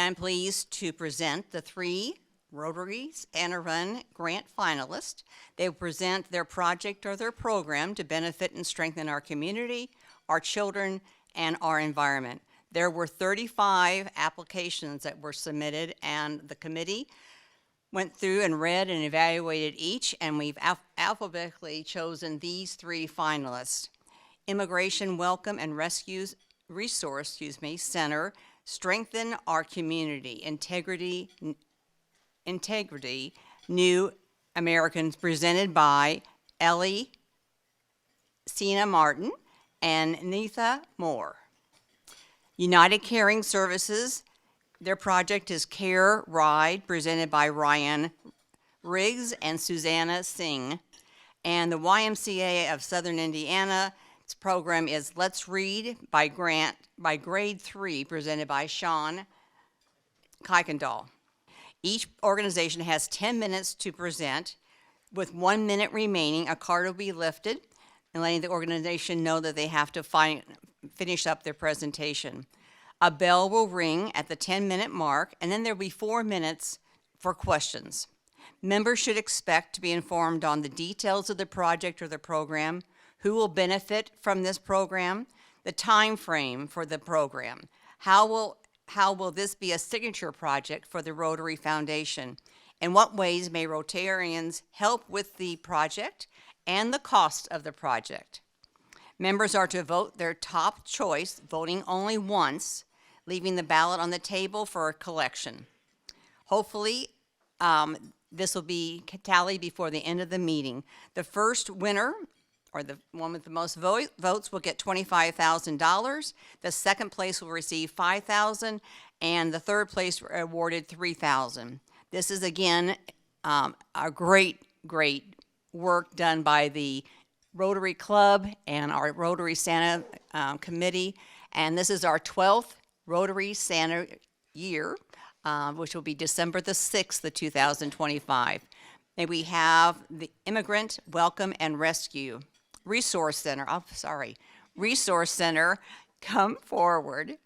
am pleased to present the 3 Rotary Santa Run grant finalists. They will present their project or their program to benefit and strengthen our community, our children, and our environment. There were 35 applications that were submitted, and the committee went through and read and evaluated each, and we've alphabetically chosen these 3 finalists. Immigration Welcome and Rescue Resource Center, Strengthen Our Community, Integrity, New Americans, presented by Ellie Sina Martin and Neitha Moore. United Caring Services, their project is Care Ride, presented by Ryan Riggs and Susanna Singh. And the YMCA of Southern Indiana, its program is Let's Read by Grade 3, presented by Sean Kuykendall. Each organization has 10 minutes to present. With 1 minute remaining, a card will be lifted and letting the organization know that they have to finish up their presentation. A bell will ring at the 10-minute mark, and then there will be 4 minutes for questions. Members should expect to be informed on the details of the project or the program, who will benefit from this program, the time frame for the program, how will this be a signature project for the Rotary Foundation, in what ways may Rotarians help with the project, and the cost of the project. Members are to vote their top choice, voting only once, leaving the ballot on the table for a collection. Hopefully, this will be tallied before the end of the meeting. The first winner, or the one with the most votes, will get $25,000. The second place will receive $5,000, and the third place awarded $3,000. This is, again, a great work done by the Rotary Club and our Rotary Santa Committee, and this is our 12th Rotary Santa year, which will be December the 6th of 2025. And we have the Immigrant Welcome and Rescue Resource Center, Resource Center, come forward.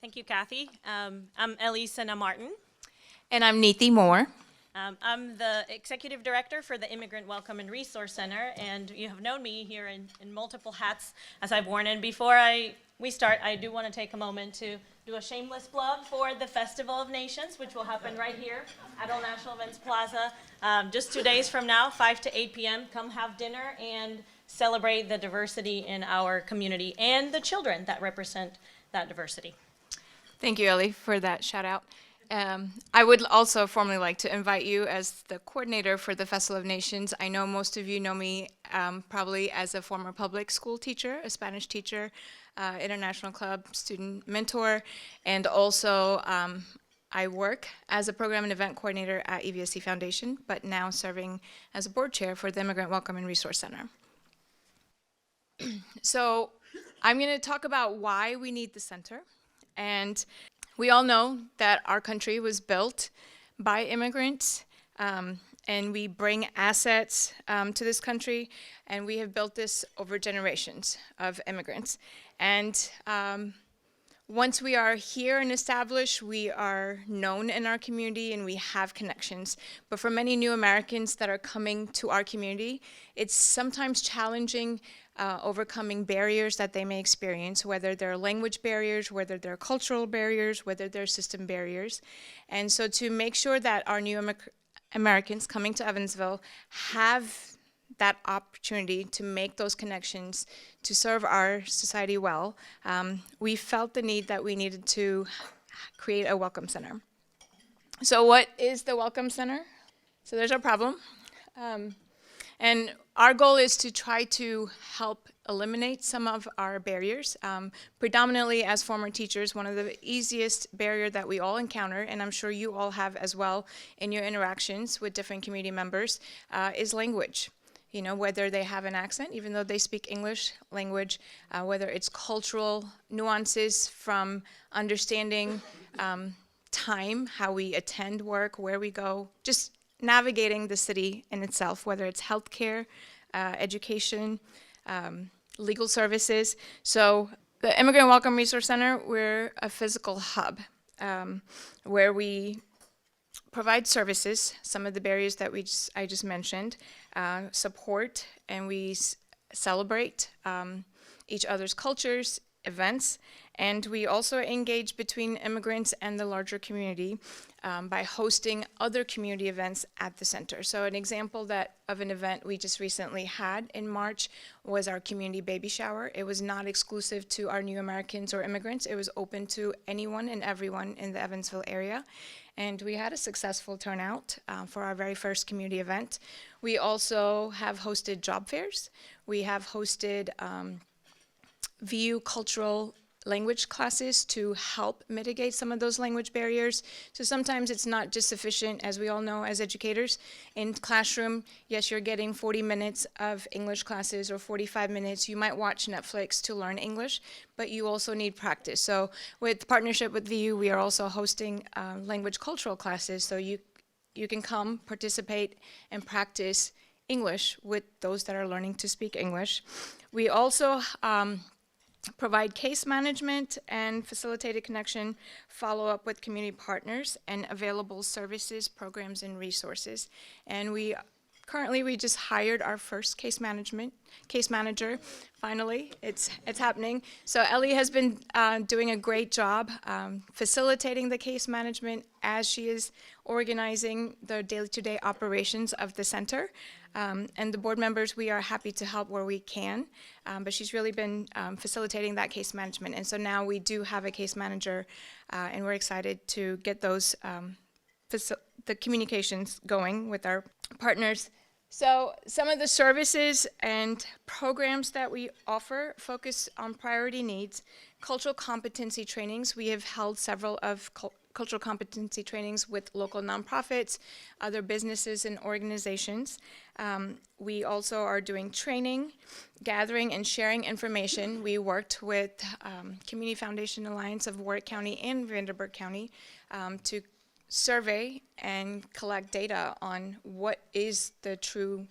Thank you, Kathy. I'm Ellie Sina Martin. And I'm Neitha Moore. I'm the Executive Director for the Immigrant Welcome and Resource Center, and you have known me here in multiple hats as I've worn. And before we start, I do want to take a moment to do a shameless plug for the Festival of Nations, which will happen right here at Old National Events Plaza just 2 days from now, 5 to 8 p.m. Come have dinner and celebrate the diversity in our community and the children that represent that diversity. Thank you, Ellie, for that shout out. I would also formally like to invite you as the coordinator for the Festival of Nations. I know most of you know me probably as a former public school teacher, a Spanish teacher, international club student mentor, and also I work as a program and event coordinator at EVSC Foundation, but now serving as a board chair for the Immigrant Welcome and Resource Center. So I'm going to talk about why we need the center. And we all know that our country was built by immigrants, and we bring assets to this country, and we have built this over generations of immigrants. And once we are here and established, we are known in our community and we have connections. But for many new Americans that are coming to our community, it's sometimes challenging overcoming barriers that they may experience, whether they're language barriers, whether they're cultural barriers, whether they're system barriers. And so to make sure that our new Americans coming to Evansville have that opportunity to make those connections, to serve our society well, we felt the need that we needed to create a Welcome Center. So what is the Welcome Center? So there's our problem. And our goal is to try to help eliminate some of our barriers. Predominantly as former teachers, one of the easiest barrier that we all encounter, and I'm sure you all have as well in your interactions with different community members, is language. You know, whether they have an accent, even though they speak English language, whether it's cultural nuances from understanding time, how we attend work, where we go, just navigating the city in itself, whether it's healthcare, education, legal services. So the Immigrant Welcome Resource Center, we're a physical hub. where we provide services, some of the barriers that I just mentioned, support, and we celebrate each other's cultures, events, and we also engage between immigrants and the larger community by hosting other community events at the center. So an example of an event we just recently had in March was our community baby shower. It was not exclusive to our new Americans or immigrants. It was open to anyone and everyone in the Evansville area. And we had a successful turnout for our very first community event. We also have hosted job fairs. We have hosted VU cultural language classes to help mitigate some of those language barriers. So sometimes it's not just sufficient, as we all know as educators, in classroom, yes, you're getting 40 minutes of English classes or 45 minutes. You might watch Netflix to learn English, but you also need practice. So with partnership with VU, we are also hosting language cultural classes, so you can come, participate, and practice English with those that are learning to speak English. We also provide case management and facilitated connection, follow-up with community partners, and available services, programs, and resources. And we just hired our first case manager. Finally, it's happening. So Ellie has been doing a great job facilitating the case management as she is organizing the day-to-day operations of the center. And the board members, we are happy to help where we can, but she's really been facilitating that case management. And so now we do have a case manager, and we're excited to get those the communications going with our partners. So some of the services and programs that we offer focus on priority needs, cultural competency trainings. We have held several of cultural competency trainings with local nonprofits, other businesses and organizations. We also are doing training, gathering, and sharing information. We worked with Community Foundation Alliance of Warwick County and Vanderburgh County to survey and collect data on what is the true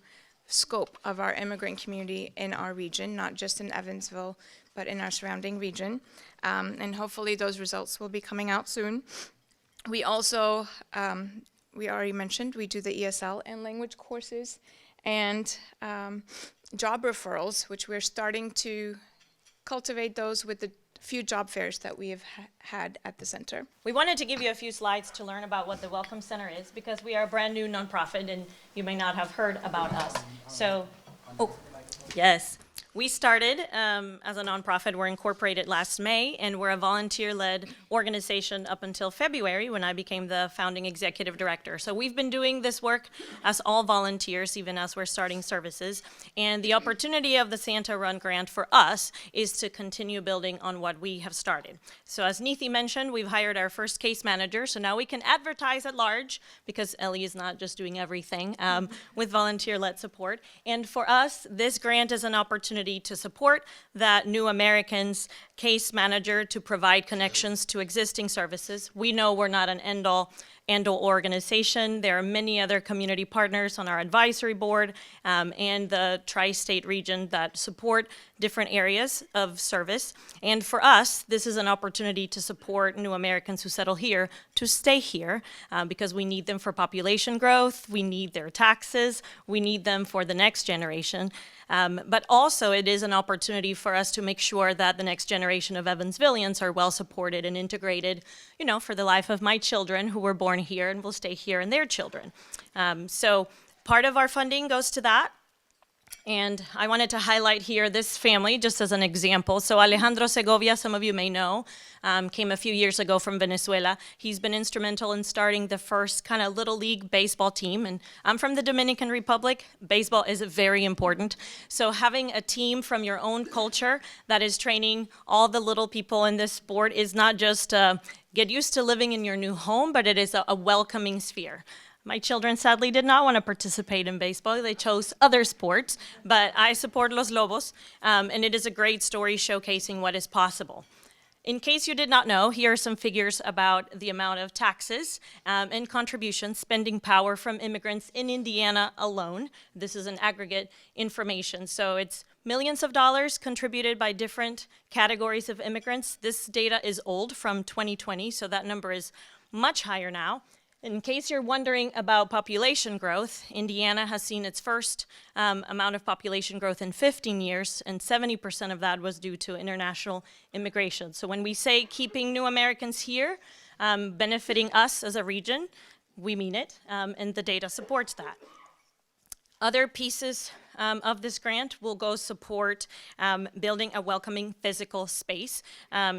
scope of our immigrant community in our region, not just in Evansville, but in our surrounding region. And hopefully those results will be coming out soon. We also, we already mentioned, we do the ESL and language courses and job referrals, which we're starting to cultivate those with the few job fairs that we have had at the center. We wanted to give you a few slides to learn about what the Welcome Center is, because we are a brand new nonprofit and you may not have heard about us. So, yes. We started as a nonprofit. We're incorporated last May, and we're a volunteer-led organization up until February when I became the founding executive director. So we've been doing this work as all volunteers, even as we're starting services. And the opportunity of the Santa Run grant for us is to continue building on what we have started. So as Neethi mentioned, we've hired our first case manager, so now we can advertise at large, because Ellie is not just doing everything with volunteer-led support. And for us, this grant is an opportunity to support that new Americans case manager to provide connections to existing services. We know we're not an end-all organization. There are many other community partners on our advisory board and the tri-state region that support different areas of service. And for us, this is an opportunity to support new Americans who settle here to stay here because we need them for population growth, we need their taxes, we need them for the next generation. But also it is an opportunity for us to make sure that the next generation of Evansvillians are well supported and integrated, you know, for the life of my children who were born here and will stay here, and their children. So part of our funding goes to that. And I wanted to highlight here this family just as an example. So Alejandro Segovia, some of you may know, came a few years ago from Venezuela. He's been instrumental in starting the first kind of little league baseball team. And I'm from the Dominican Republic. Baseball is very important. So having a team from your own culture that is training all the little people in this sport is not just get used to living in your new home, but it is a welcoming sphere. My children sadly did not want to participate in baseball. They chose other sports, but I support Los Lobos, and it is a great story showcasing what is possible. In case you did not know, here are some figures about the amount of taxes and contributions, spending power from immigrants in Indiana alone. This is an aggregate information. So it's millions of dollars contributed by different categories of immigrants. This data is old, from 2020, so that number is much higher now. In case you're wondering about population growth, Indiana has seen its first amount of population growth in 15 years, and 70% of that was due to international immigration. So when we say keeping new Americans here, benefiting us as a region, we mean it, and the data supports that. Other pieces of this grant will go support building a welcoming physical space.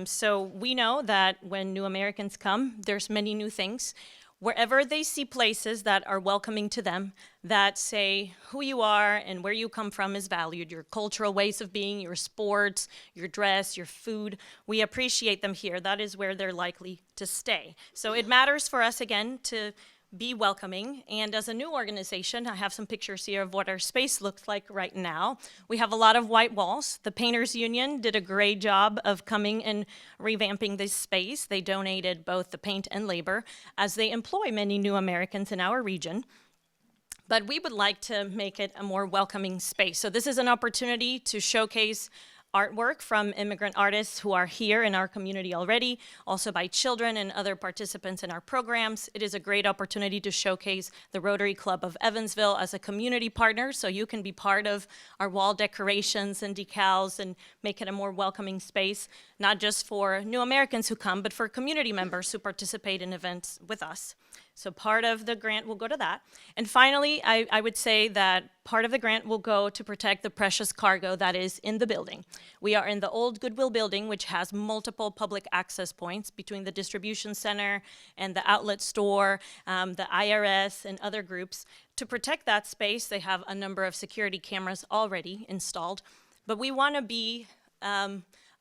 So we know that when new Americans come, there's many new things. Wherever they see places that are welcoming to them, that say who you are and where you come from is valued, your cultural ways of being, your sports, your dress, your food, we appreciate them here. That is where they're likely to stay. So it matters for us, again, to be welcoming. And as a new organization, I have some pictures here of what our space looks like right now. We have a lot of white walls. The Painters Union did a great job of coming and revamping this space. They donated both the paint and labor, as they employ many new Americans in our region. But we would like to make it a more welcoming space. So this is an opportunity to showcase artwork from immigrant artists who are here in our community already, also by children and other participants in our programs. It is a great opportunity to showcase the Rotary Club of Evansville as a community partner, so you can be part of our wall decorations and decals and make it a more welcoming space, not just for new Americans who come, but for community members who participate in events with us. So part of the grant will go to that. And finally, I would say that part of the grant will go to protect the precious cargo that is in the building. We are in the old Goodwill building, which has multiple public access points between the distribution center and the outlet store, the IRS, and other groups. To protect that space, they have a number of security cameras already installed. But we want to be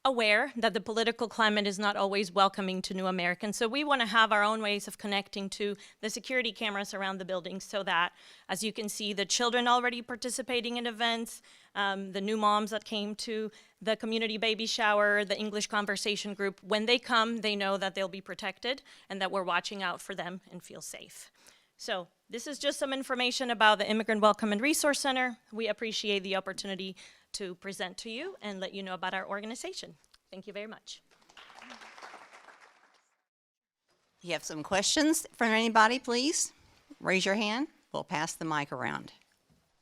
aware that the political climate is not always welcoming to new Americans. So we want to have our own ways of connecting to the security cameras around the building, so that, as you can see, the children already participating in events, the new moms that came to the community baby shower, the English conversation group, when they come, they know that they'll be protected and that we're watching out for them and feel safe. So this is just some information about the Immigrant Welcome and Resource Center. We appreciate the opportunity to present to you and let you know about our organization. Thank you very much. You have some questions from anybody, please? Raise your hand. We'll pass the mic around.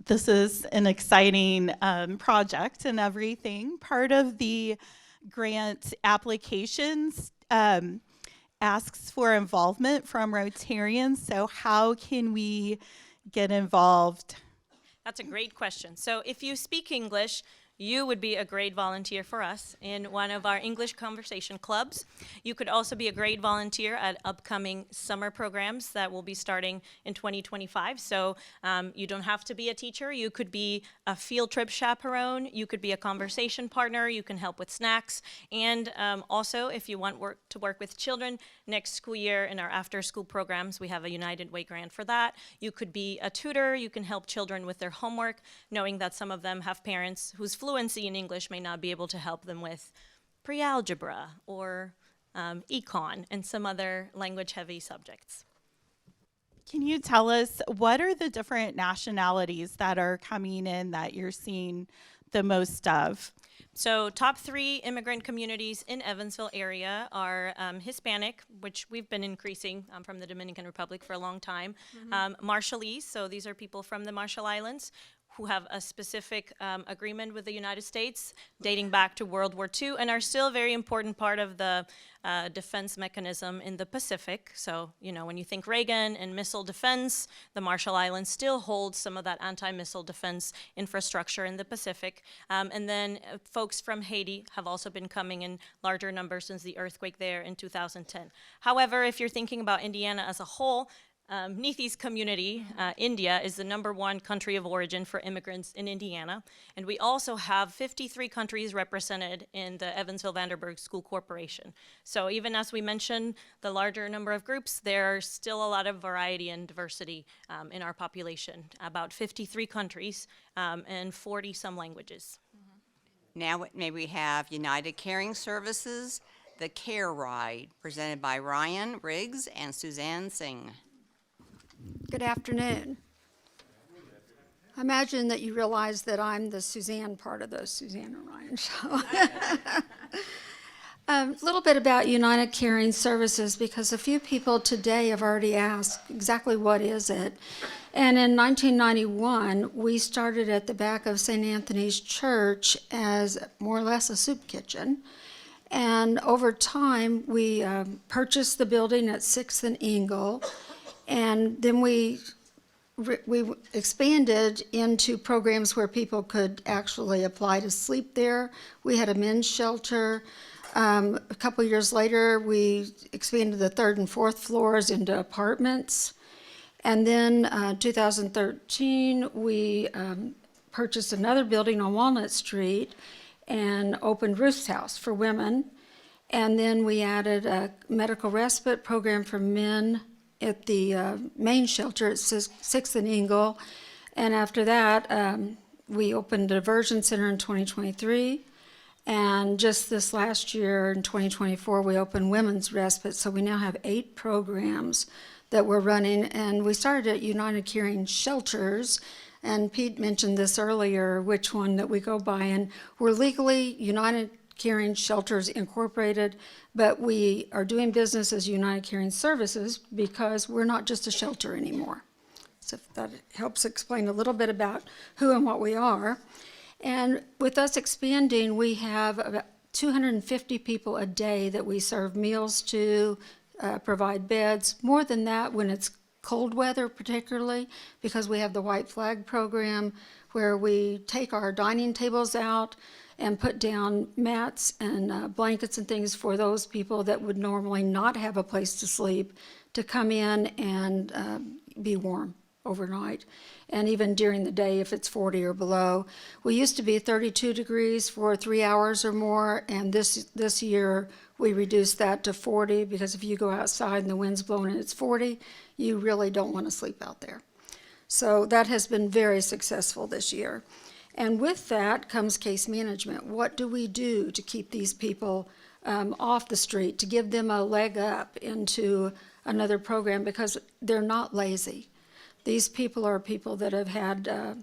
This is an exciting project and everything. Part of the grant applications asks for involvement from Rotarians. So how can we get involved? That's a great question. So if you speak English, you would be a great volunteer for us in one of our English conversation clubs. You could also be a great volunteer at upcoming summer programs that will be starting in 2025. So you don't have to be a teacher. You could be a field trip chaperone. You could be a conversation partner. You can help with snacks. And also, if you want to work with children, next school year in our after-school programs, we have a United Way grant for that. You could be a tutor. You can help children with their homework, knowing that some of them have parents whose fluency in English may not be able to help them with pre-algebra or econ and some other language-heavy subjects. Can you tell us what are the different nationalities that are coming in that you're seeing the most of? So top 3 immigrant communities in Evansville area are Hispanic, which we've been increasing from the Dominican Republic for a long time. Marshallese, so these are people from the Marshall Islands who have a specific agreement with the United States dating back to World War II and are still a very important part of the defense mechanism in the Pacific. So, you know, when you think Reagan and missile defense, the Marshall Islands still hold some of that anti-missile defense infrastructure in the Pacific. And then folks from Haiti have also been coming in larger numbers since the earthquake there in 2010. However, if you're thinking about Indiana as a whole, Neethi's community, India, is the #1 country of origin for immigrants in Indiana. And we also have 53 countries represented in the Evansville-Vanderburgh School Corporation. So even as we mentioned the larger number of groups, there's still a lot of variety and diversity in our population, about 53 countries and 40-some languages. Now maybe we have United Caring Services, the Care Ride, presented by Ryan Riggs and Suzanne Singh. Good afternoon. I imagine that you realize that I'm the Suzanne part of the Suzanne and Ryan show. A little bit about United Caring Services, because a few people today have already asked exactly what is it. And in 1991, we started at the back of St. Anthony's Church as more or less a soup kitchen. And over time, we purchased the building at 6th and Ingle, and then we expanded into programs where people could actually apply to sleep there. We had a men's shelter. A couple years later, we expanded the 3rd and 4th floors into apartments. And then 2013, we purchased another building on Walnut Street and opened Ruth's House for women. And then we added a medical respite program for men at the main shelter at 6th and Ingle. And after that, we opened a diversion center in 2023. And just this last year, in 2024, we opened women's respite. So we now have 8 programs that we're running. And we started at United Caring Shelters. And Pete mentioned this earlier, which one that we go by. And we're legally United Caring Shelters Incorporated, but we are doing business as United Caring Services because we're not just a shelter anymore. So if that helps explain a little bit about who and what we are. And with us expanding, we have about 250 people a day that we serve meals to, provide beds. More than that when it's cold weather particularly, because we have the White Flag program where we take our dining tables out and put down mats and blankets and things for those people that would normally not have a place to sleep to come in and be warm overnight, and even during the day if it's 40 or below. We used to be 32 degrees for 3 hours or more, and this year we reduced that to 40, because if you go outside and the wind's blowing and it's 40, you really don't want to sleep out there. So that has been very successful this year. And with that comes case management. What do we do to keep these people off the street, to give them a leg up into another program, because they're not lazy. These people are people that have had,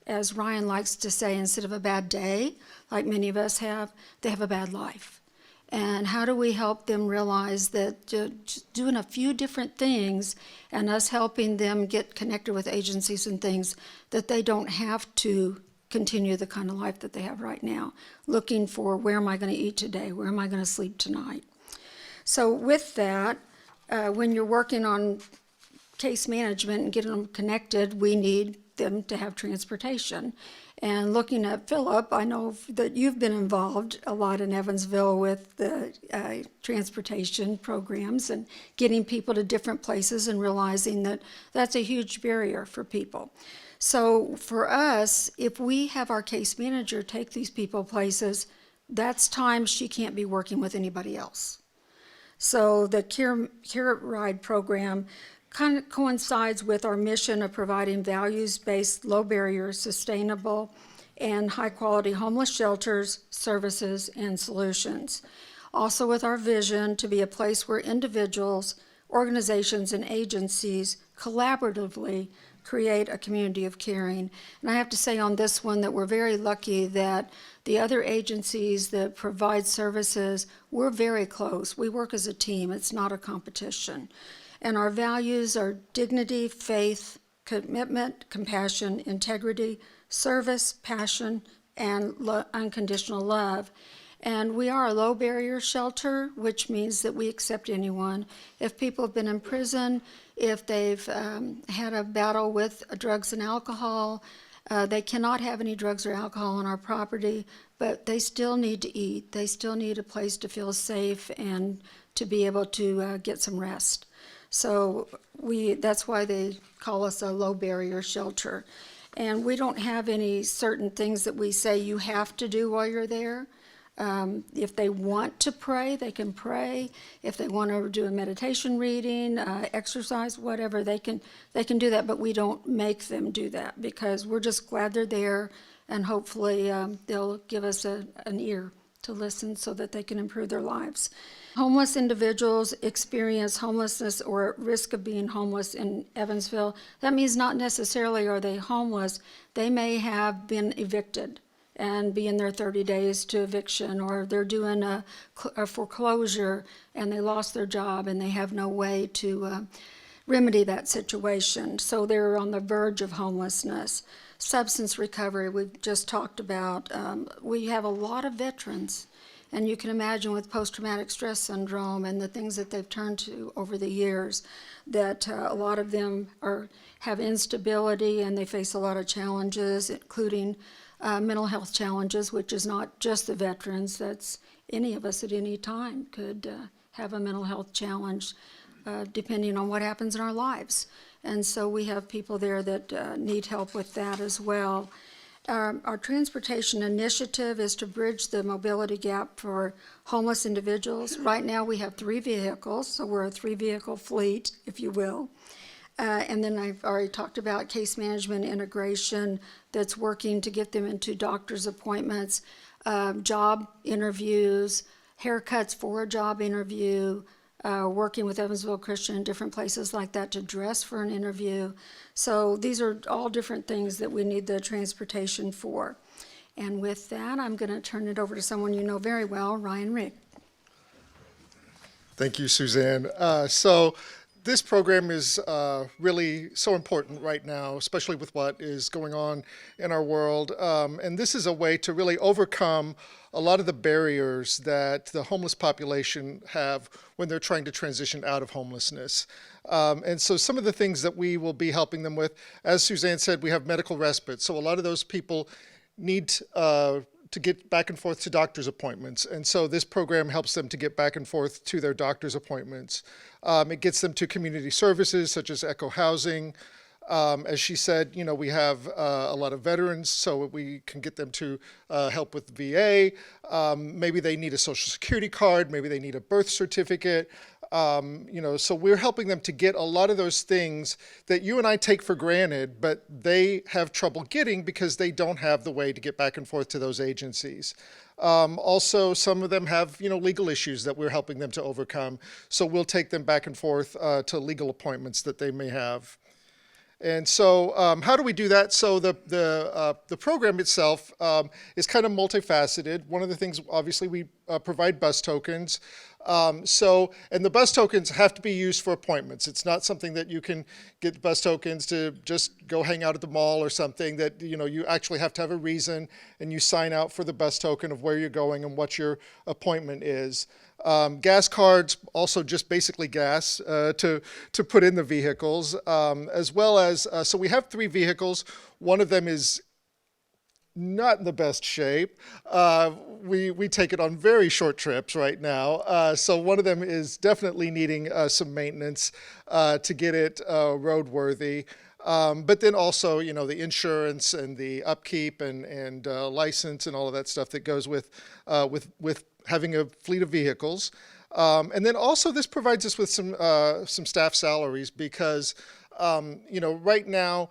as Ryan likes to say, instead of a bad day, like many of us have, they have a bad life. And how do we help them realize that just doing a few different things and us helping them get connected with agencies and things, that they don't have to continue the kind of life that they have right now, looking for where am I going to eat today, where am I going to sleep tonight. So with that, when you're working on case management and getting them connected, we need them to have transportation. And looking at Philip, I know that you've been involved a lot in Evansville with the transportation programs and getting people to different places, and realizing that that's a huge barrier for people. So for us, if we have our case manager take these people places, that's time she can't be working with anybody else. So the Care Ride program kind of coincides with our mission of providing values-based, low-barrier, sustainable, and high-quality homeless shelters, services, and solutions. Also with our vision to be a place where individuals, organizations, and agencies collaboratively create a community of caring. And I have to say on this one that we're very lucky that the other agencies that provide services, we're very close. We work as a team. It's not a competition. And our values are dignity, faith, commitment, compassion, integrity, service, passion, and unconditional love. And we are a low barrier shelter, which means that we accept anyone. If people have been in prison, if they've had a battle with drugs and alcohol, they cannot have any drugs or alcohol on our property, but they still need to eat. They still need a place to feel safe and to be able to get some rest. So that's why they call us a low barrier shelter. And we don't have any certain things that we say you have to do while you're there. If they want to pray, they can pray. If they want to do a meditation reading, exercise, whatever, they can do that, but we don't make them do that, because we're just glad they're there, and hopefully they'll give us an ear to listen so that they can improve their lives. Homeless individuals experience homelessness or at risk of being homeless in Evansville. That means not necessarily are they homeless. They may have been evicted and be in their 30 days to eviction, or they're doing a foreclosure and they lost their job and they have no way to remedy that situation. So they're on the verge of homelessness. Substance recovery, we've just talked about. We have a lot of veterans, and you can imagine with post-traumatic stress syndrome and the things that they've turned to over the years, that a lot of them have instability and they face a lot of challenges, including mental health challenges, which is not just the veterans. That's any of us at any time could have a mental health challenge depending on what happens in our lives. And so we have people there that need help with that as well. Our transportation initiative is to bridge the mobility gap for homeless individuals. Right now we have 3 vehicles, so we're a 3-vehicle fleet, if you will. And then I've already talked about case management integration that's working to get them into doctor's appointments, job interviews, haircuts for a job interview, working with Evansville Christian and different places like that to dress for an interview. So these are all different things that we need the transportation for. And with that, I'm going to turn it over to someone you know very well, Ryan Rick. Thank you, Suzanne. So this program is really so important right now, especially with what is going on in our world. And this is a way to really overcome a lot of the barriers that the homeless population have when they're trying to transition out of homelessness. And so some of the things that we will be helping them with, as Suzanne said, we have medical respite. So a lot of those people need to get back and forth to doctor's appointments. And so this program helps them to get back and forth to their doctor's appointments. It gets them to community services such as Echo Housing. As she said, you know, we have a lot of veterans, so we can get them to help with VA. Maybe they need a Social Security card. Maybe they need a birth certificate. So we're helping them to get a lot of those things that you and I take for granted, but they have trouble getting because they don't have the way to get back and forth to those agencies. Also, some of them have, legal issues that we're helping them to overcome. So we'll take them back and forth to legal appointments that they may have. And so how do we do that? So the program itself is kind of multifaceted. One of the things, obviously, we provide bus tokens. And the bus tokens have to be used for appointments. It's not something that you can get bus tokens to just go hang out at the mall or something. That you actually have to have a reason, and you sign out for the bus token of where you're going and what your appointment is. Gas cards, also just basically gas to put in the vehicles, as well as, so we have 3 vehicles. One of them is not in the best shape. We take it on very short trips right now. So one of them is definitely needing some maintenance to get it roadworthy. But then also, the insurance and the upkeep and license and all of that stuff that goes with having a fleet of vehicles. And then also this provides us with some staff salaries because, right now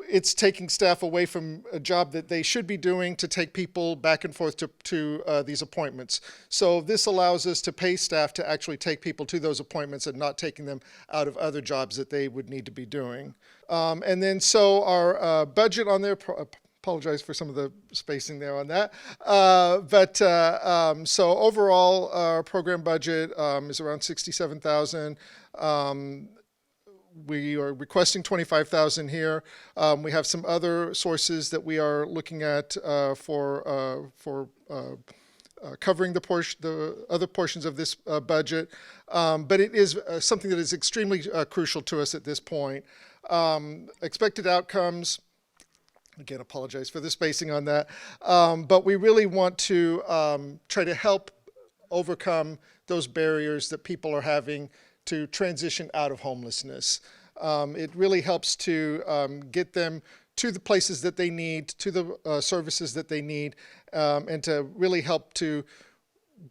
it's taking staff away from a job that they should be doing to take people back and forth to these appointments. So this allows us to pay staff to actually take people to those appointments and not taking them out of other jobs that they would need to be doing. And then so our budget on there, apologize for some of the spacing there on that. So overall, our program budget is around $67,000. We are requesting $25,000 here. We have some other sources that we are looking at for covering the other portions of this budget. But it is something that is extremely crucial to us at this point. Expected outcomes. Again, apologize for the spacing on that. But we really want to try to help overcome those barriers that people are having to transition out of homelessness. It really helps to get them to the places that they need, to the services that they need, and to really help to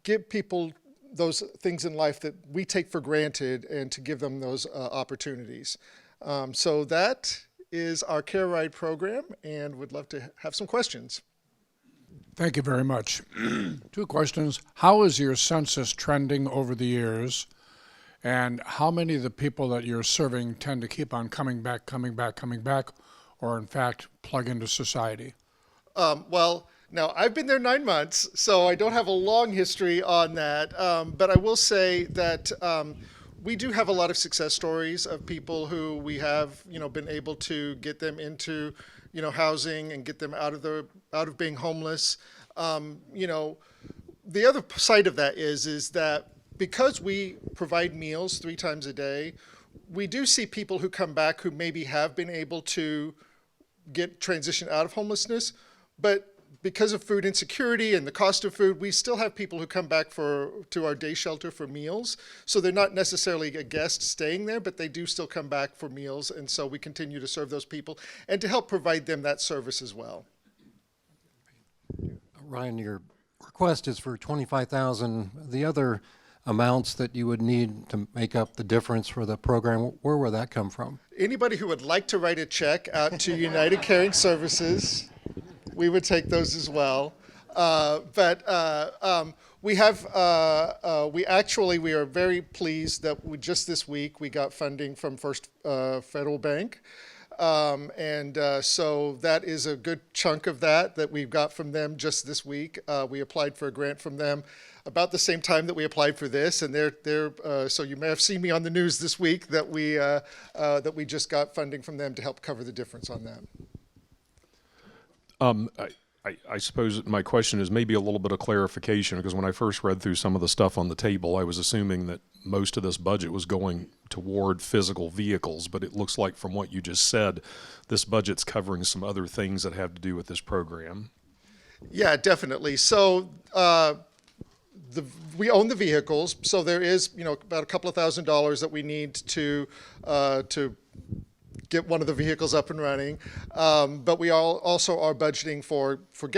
give people those things in life that we take for granted and to give them those opportunities. So that is our Care Ride program, and would love to have some questions. Thank you very much. Two questions. How is your census trending over the years? And how many of the people that you're serving tend to keep on coming back, or in fact plug into society? Well, now I've been there 9 months, so I don't have a long history on that. But I will say that we do have a lot of success stories of people who we have, been able to get them into, housing and get them out of being homeless. The other side of that is that because we provide meals 3 times a day, we do see people who come back who maybe have been able to get transition out of homelessness, but because of food insecurity and the cost of food, we still have people who come back to our day shelter for meals. So they're not necessarily a guest staying there, but they do still come back for meals. And so we continue to serve those people and to help provide them that service as well. Ryan, your request is for $25,000. The other amounts that you would need to make up the difference for the program, where will that come from? Anybody who would like to write a check out to United Caring Services, we would take those as well. We are very pleased that just this week we got funding from First Federal Bank. So that is a good chunk of that we've got from them just this week. We applied for a grant from them about the same time that we applied for this, and so you may have seen me on the news this week that we just got funding from them to help cover the difference on that. I suppose my question is maybe a little bit of clarification, because when I first read through some of the stuff on the table, I was assuming that most of this budget was going toward physical vehicles, but it looks like from what you just said, this budget's covering some other things that have to do with this program. Yeah, definitely. So we own the vehicles, so there is about a couple of $1,000s that we need to get one of the vehicles up and running. But we also are budgeting for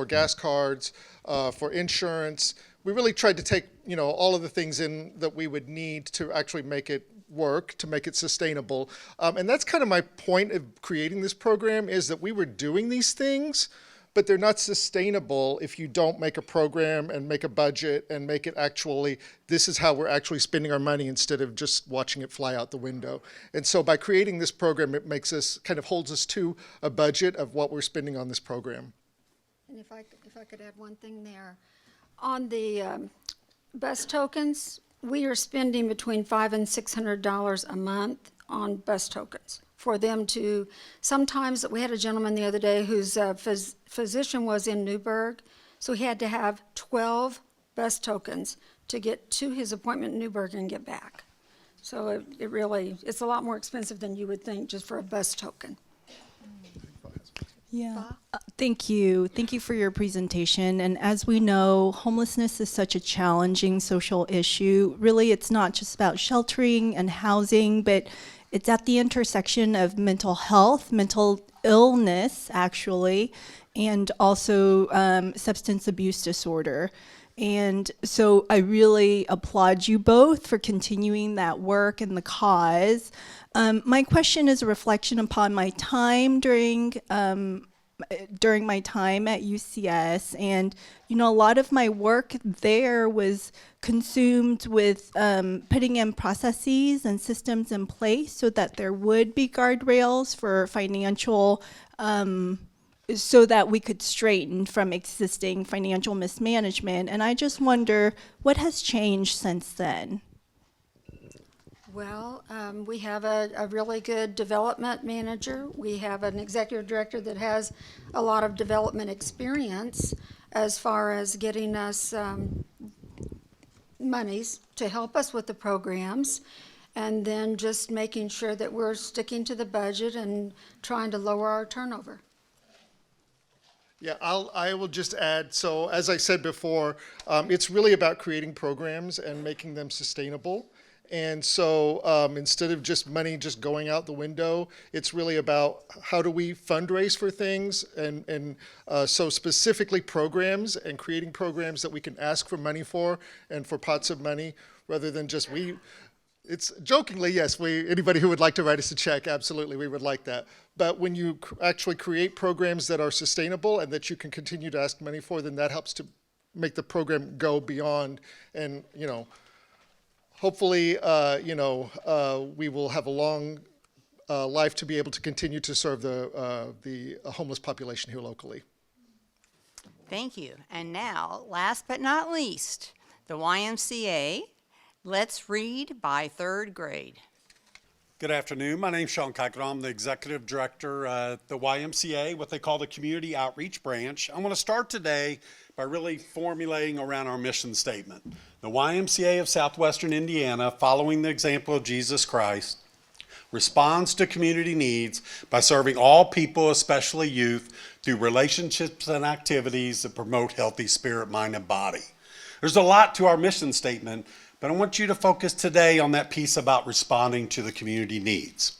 gas cards, for insurance. We really tried to take, all of the things in that we would need to actually make it work, to make it sustainable. And that's kind of my point of creating this program, is that we were doing these things, but they're not sustainable if you don't make a program and make a budget and make it actually, this is how we're actually spending our money instead of just watching it fly out the window. And so by creating this program, it makes us, kind of holds us to a budget of what we're spending on this program. And if I could add one thing there. On the bus tokens, we are spending between $500 and $600 a month on bus tokens for them to, sometimes we had a gentleman the other day whose physician was in Newburgh, so he had to have 12 bus tokens to get to his appointment in Newburgh and get back. So it's a lot more expensive than you would think just for a bus token. Yeah. Thank you. Thank you for your presentation. And as we know, homelessness is such a challenging social issue. Really, it's not just about sheltering and housing, but it's at the intersection of mental health, mental illness, actually, and also substance abuse disorder. And so I really applaud you both for continuing that work and the cause. My question is a reflection upon my time during my time at UCS, and a lot of my work there was consumed with putting in processes and systems in place so that there would be guardrails for financial, so that we could straighten from existing financial mismanagement. And I just wonder, what has changed since then? Well, we have a really good development manager. We have an executive director that has a lot of development experience as far as getting us monies to help us with the programs, and then just making sure that we're sticking to the budget and trying to lower our turnover. Yeah, I will just add, so as I said before, it's really about creating programs and making them sustainable. And so instead of just money just going out the window, it's really about how do we fundraise for things, and so specifically programs and creating programs that we can ask for money for and for pots of money, rather than just it's jokingly, yes, anybody who would like to write us a check, absolutely, we would like that. But when you actually create programs that are sustainable and that you can continue to ask money for, then that helps to make the program go beyond. And, hopefully, we will have a long life to be able to continue to serve the homeless population here locally. Thank you. And now, last but not least, the YMCA. Let's read by third grade. Good afternoon. My name's Sean Kuykendall. I'm the Executive Director at the YMCA, what they call the Community Outreach Branch. I want to start today by really formulating around our mission statement. The YMCA of Southwestern Indiana, following the example of Jesus Christ, responds to community needs by serving all people, especially youth, through relationships and activities that promote healthy spirit, mind, and body. There's a lot to our mission statement, but I want you to focus today on that piece about responding to the community needs.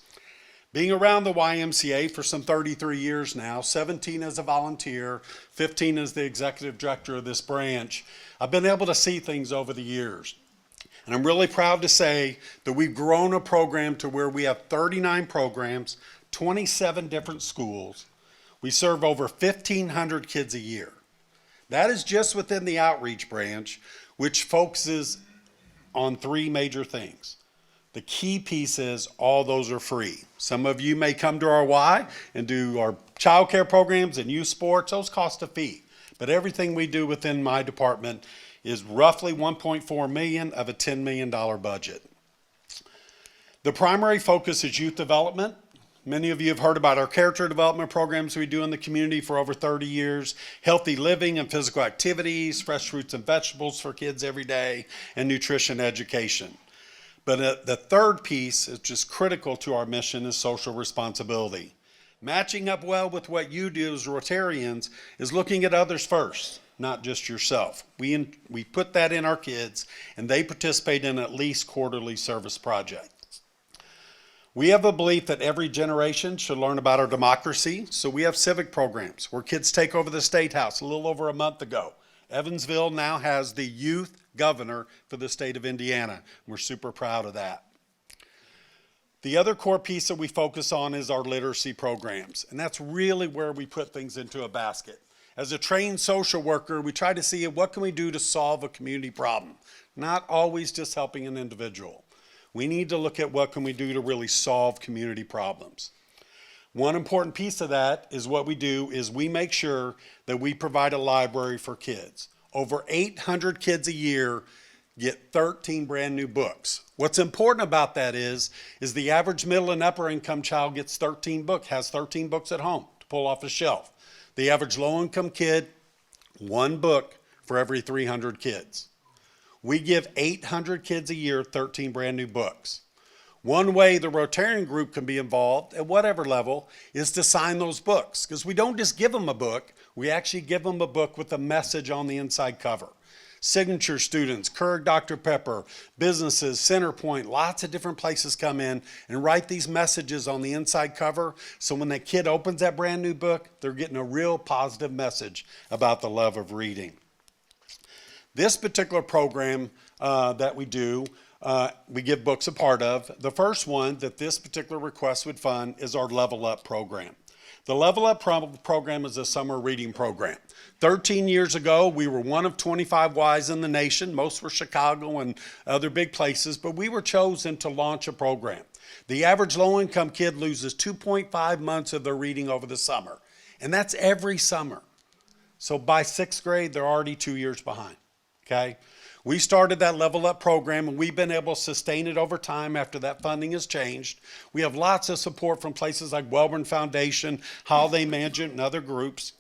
Being around the YMCA for some 33 years now, 17 as a volunteer, 15 as the executive director of this branch, I've been able to see things over the years. And I'm really proud to say that we've grown a program to where we have 39 programs, 27 different schools. We serve over 1,500 kids a year. That is just within the outreach branch, which focuses on three major things. The key piece is all those are free. Some of you may come to our Y and do our child care programs and youth sports. Those cost a fee. But everything we do within my department is roughly $1.4 million of a $10 million budget. The primary focus is youth development. Many of you have heard about our character development programs we do in the community for over 30 years, healthy living and physical activities, fresh fruits and vegetables for kids every day, and nutrition education. But the third piece, which is critical to our mission, is social responsibility. Matching up well with what you do as Rotarians is looking at others first, not just yourself. We put that in our kids, and they participate in at least quarterly service projects. We have a belief that every generation should learn about our democracy, so we have civic programs where kids take over the State House a little over a month ago. Evansville now has the youth governor for the state of Indiana. We're super proud of that. The other core piece that we focus on is our literacy programs, and that's really where we put things into a basket. As a trained social worker, we try to see what can we do to solve a community problem, not always just helping an individual. We need to look at what can we do to really solve community problems. One important piece of that is what we do is we make sure that we provide a library for kids. Over 800 kids a year get 13 brand new books. What's important about that is the average middle and upper income child gets 13 books, has 13 books at home to pull off a shelf. The average low income kid, one book for every 300 kids. We give 800 kids a year 13 brand new books. One way the Rotarian group can be involved at whatever level is to sign those books, because we don't just give them a book, we actually give them a book with a message on the inside cover. Signature students, Keurig Dr. Pepper, businesses, Centerpoint, lots of different places come in and write these messages on the inside cover, so when that kid opens that brand new book, they're getting a real positive message about the love of reading. This particular program that we do, we give books a part of. The first one that this particular request would fund is our Level Up program. The Level Up program is a summer reading program. 13 years ago, we were one of 25 Ys in the nation. Most were Chicago and other big places, but we were chosen to launch a program. The average low-income kid loses 2.5 months of their reading over the summer, and that's every summer. So by 6th grade, they're already 2 years behind. Okay, we started that Level Up program, and we've been able to sustain it over time after that funding has changed. We have lots of support from places like Wellborn Foundation, Holiday Management, and other groups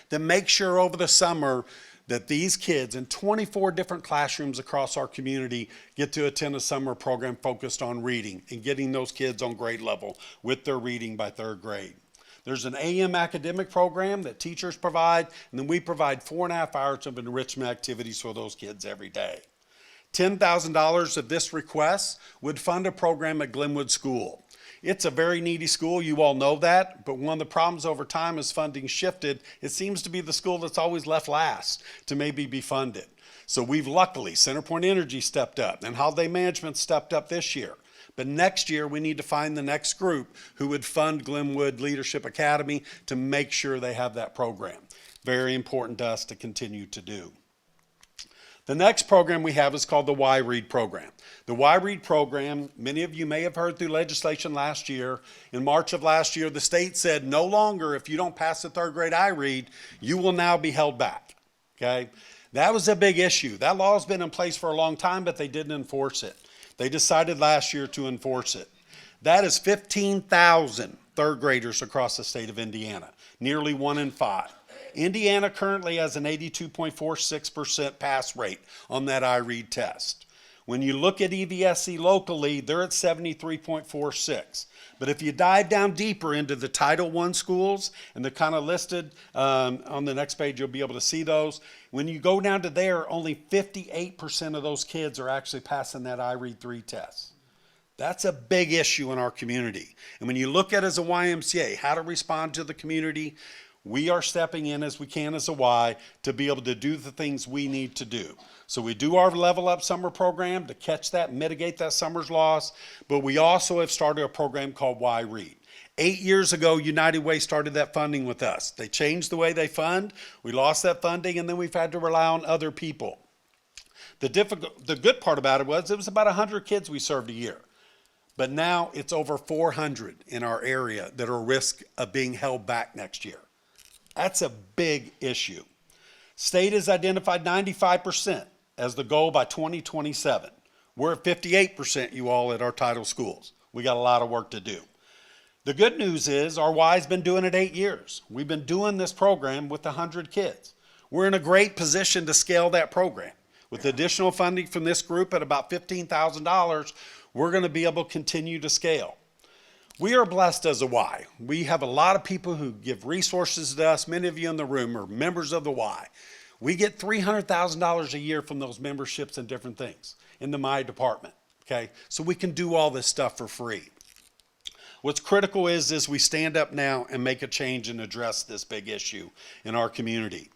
that make sure over the summer that these kids in 24 different classrooms across our community get to attend a summer program focused on reading and getting those kids on grade level with their reading by 3rd grade. There's an AM academic program that teachers provide, and then we provide 4.5 hours of enrichment activities for those kids every day. $10,000 of this request would fund a program at Glenwood School. It's a very needy school, you all know that, but one of the problems over time as funding shifted, it seems to be the school that's always left last to maybe be funded. So we've luckily, CenterPoint Energy stepped up and Holiday Management stepped up this year. But next year, we need to find the next group who would fund Glenwood Leadership Academy to make sure they have that program. Very important to us to continue to do. The next program we have is called the YREAD program. The YREAD program, many of you may have heard through legislation last year. In March of last year, the state said no longer, if you don't pass the third grade iRead, you will now be held back. Okay? That was a big issue. That law has been in place for a long time, but they didn't enforce it. They decided last year to enforce it. That is 15,000 third graders across the state of Indiana, nearly 1 in 5. Indiana currently has an 82.46% pass rate on that iRead test. When you look at EVSC locally, they're at 73.46. But if you dive down deeper into the Title I schools, and they're kind of listed on the next page, you'll be able to see those. When you go down to there, only 58% of those kids are actually passing that iRead 3 test. That's a big issue in our community. And when you look at it as a YMCA, how to respond to the community, we are stepping in as we can as a Y to be able to do the things we need to do. So we do our Level Up Summer program to catch that, mitigate that summer's loss, but we also have started a program called YREAD. 8 years ago, United Way started that funding with us. They changed the way they fund. We lost that funding, and then we've had to rely on other people. The good part about it was about 100 kids we served a year. But now it's over 400 in our area that are at risk of being held back next year. That's a big issue. State has identified 95% as the goal by 2027. We're at 58%, you all, at our title schools. We got a lot of work to do. The good news is our Y's been doing it 8 years. We've been doing this program with 100 kids. We're in a great position to scale that program. With additional funding from this group at about $15,000, we're going to be able to continue to scale. We are blessed as a Y. We have a lot of people who give resources to us. Many of you in the room are members of the Y. We get $300,000 a year from those memberships and different things in the My department, okay? So we can do all this stuff for free. What's critical is we stand up now and make a change and address this big issue in our community.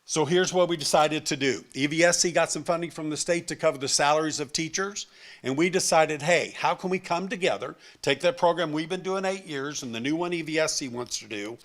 So here's what we decided to do. EVSC got some funding from the state to cover the salaries of teachers, and we decided, hey, how can we come together, take that program we've been doing 8 years and the new one EVSC wants to do,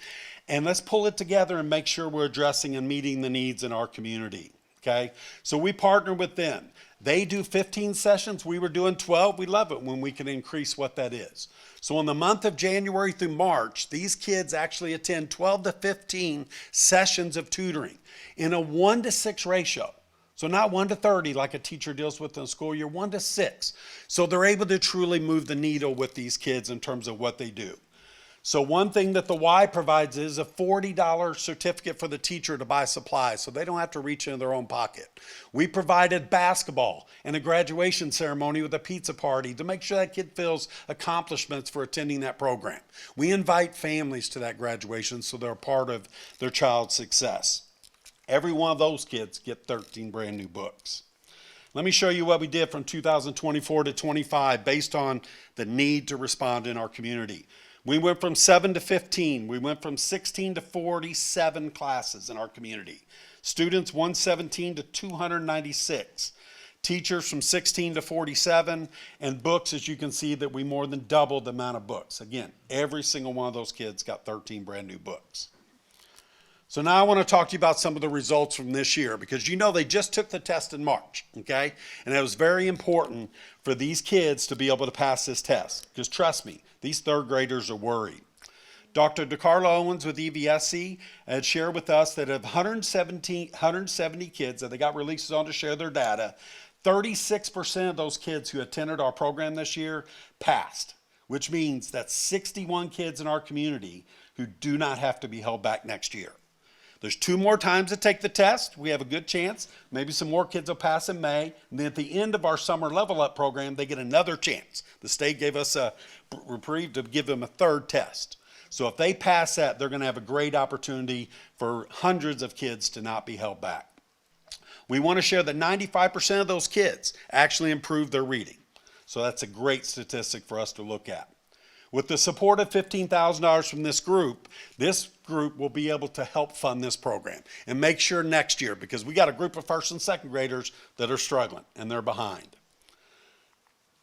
and let's pull it together and make sure we're addressing and meeting the needs in our community, okay? So we partner with them. They do 15 sessions. We were doing 12. We love it when we can increase what that is. So in the month of January through March, these kids actually attend 12 to 15 sessions of tutoring in a 1-to-6 ratio. So not 1 to 30 like a teacher deals with in a school year, 1 to 6. So they're able to truly move the needle with these kids in terms of what they do. So one thing that the Y provides is a $40 certificate for the teacher to buy supplies so they don't have to reach into their own pocket. We provided basketball and a graduation ceremony with a pizza party to make sure that kid feels accomplishments for attending that program. We invite families to that graduation so they're a part of their child's success. Every one of those kids get 13 brand new books. Let me show you what we did from 2024 to 25 based on the need to respond in our community. We went from 7 to 15. We went from 16 to 47 classes in our community. Students 117 to 296. Teachers from 16 to 47. And books, as you can see, that we more than doubled the amount of books. Again, every single one of those kids got 13 brand new books. So now I want to talk to you about some of the results from this year because you know they just took the test in March, okay? And it was very important for these kids to be able to pass this test because trust me, these third graders are worried. Dr. DeCarlo Owens with EVSC had shared with us that of 170 kids that they got releases on to share their data, 36% of those kids who attended our program this year passed, which means that's 61 kids in our community who do not have to be held back next year. There's 2 more times to take the test. We have a good chance. Maybe some more kids will pass in May. And then at the end of our summer level up program, they get another chance. The state gave us a reprieve to give them a 3rd test. So if they pass that, they're going to have a great opportunity for hundreds of kids to not be held back. We want to share that 95% of those kids actually improved their reading. So that's a great statistic for us to look at. With the support of $15,000 from this group will be able to help fund this program and make sure next year, because we got a group of first and second graders that are struggling and they're behind.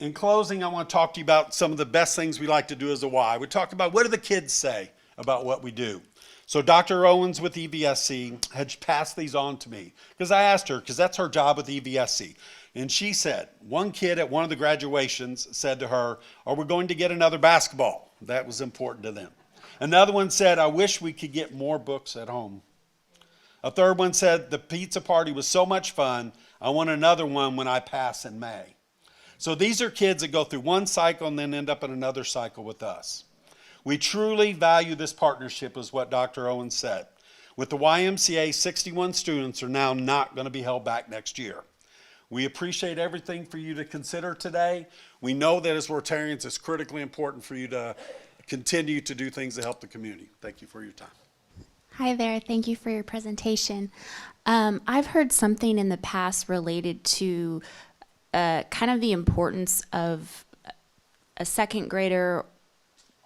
In closing, I want to talk to you about some of the best things we like to do as a Y. We talked about what do the kids say about what we do. So Dr. Owens with EVSC had passed these on to me because I asked her, because that's her job with EVSC. And she said, one kid at one of the graduations said to her, "Are we going to get another basketball?" That was important to them. Another one said, "I wish we could get more books at home." A third one said, "The pizza party was so much fun. I want another one when I pass in May." So these are kids that go through one cycle and then end up in another cycle with us. We truly value this partnership, is what Dr. Owens said. With the YMCA, 61 students are now not going to be held back next year. We appreciate everything for you to consider today. We know that as Rotarians, it's critically important for you to continue to do things to help the community. Thank you for your time. Hi there, thank you for your presentation. I've heard something in the past related to kind of the importance of a second grader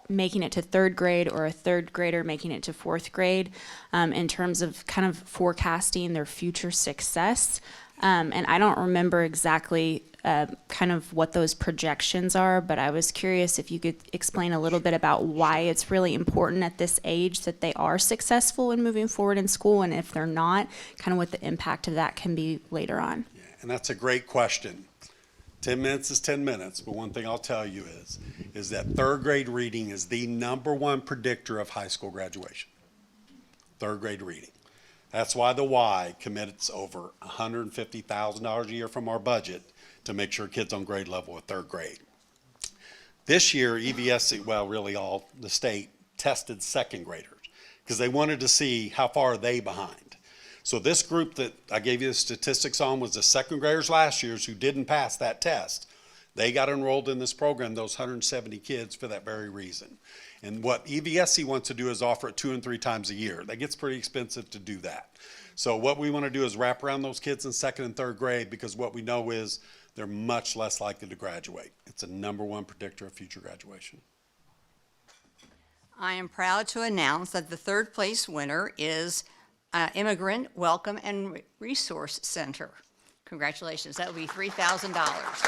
making it to third grade or a third grader making it to fourth grade in terms of kind of forecasting their future success. And I don't remember exactly kind of what those projections are, but I was curious if you could explain a little bit about why it's really important at this age that they are successful in moving forward in school, and if they're not, kind of what the impact of that can be later on. Yeah, and that's a great question. 10 minutes is 10 minutes, but one thing I'll tell you is that third grade reading is the #1 predictor of high school graduation. Third grade reading. That's why the Y commits over $150,000 a year from our budget to make sure kids on grade level with third grade. This year, EVSC, well, really all the state, tested second graders because they wanted to see how far are they behind. So this group that I gave you the statistics on was the second graders last year who didn't pass that test. They got enrolled in this program, those 170 kids, for that very reason. And what EVSC wants to do is offer it 2 and 3 times a year. That gets pretty expensive to do that. So what we want to do is wrap around those kids in second and third grade, because what we know is they're much less likely to graduate. It's a #1 predictor of future graduation. I am proud to announce that the third place winner is Immigrant Welcome and Resource Center. Congratulations, that will be $3,000.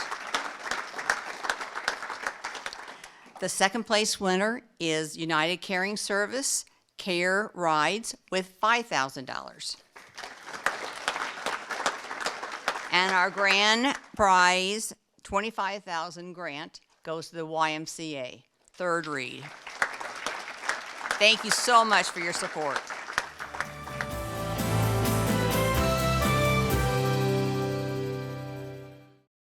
The second place winner is United Caring Service Care Rides with $5,000. And our grand prize, $25,000 grant, goes to the YMCA, third read. Thank you so much for your support.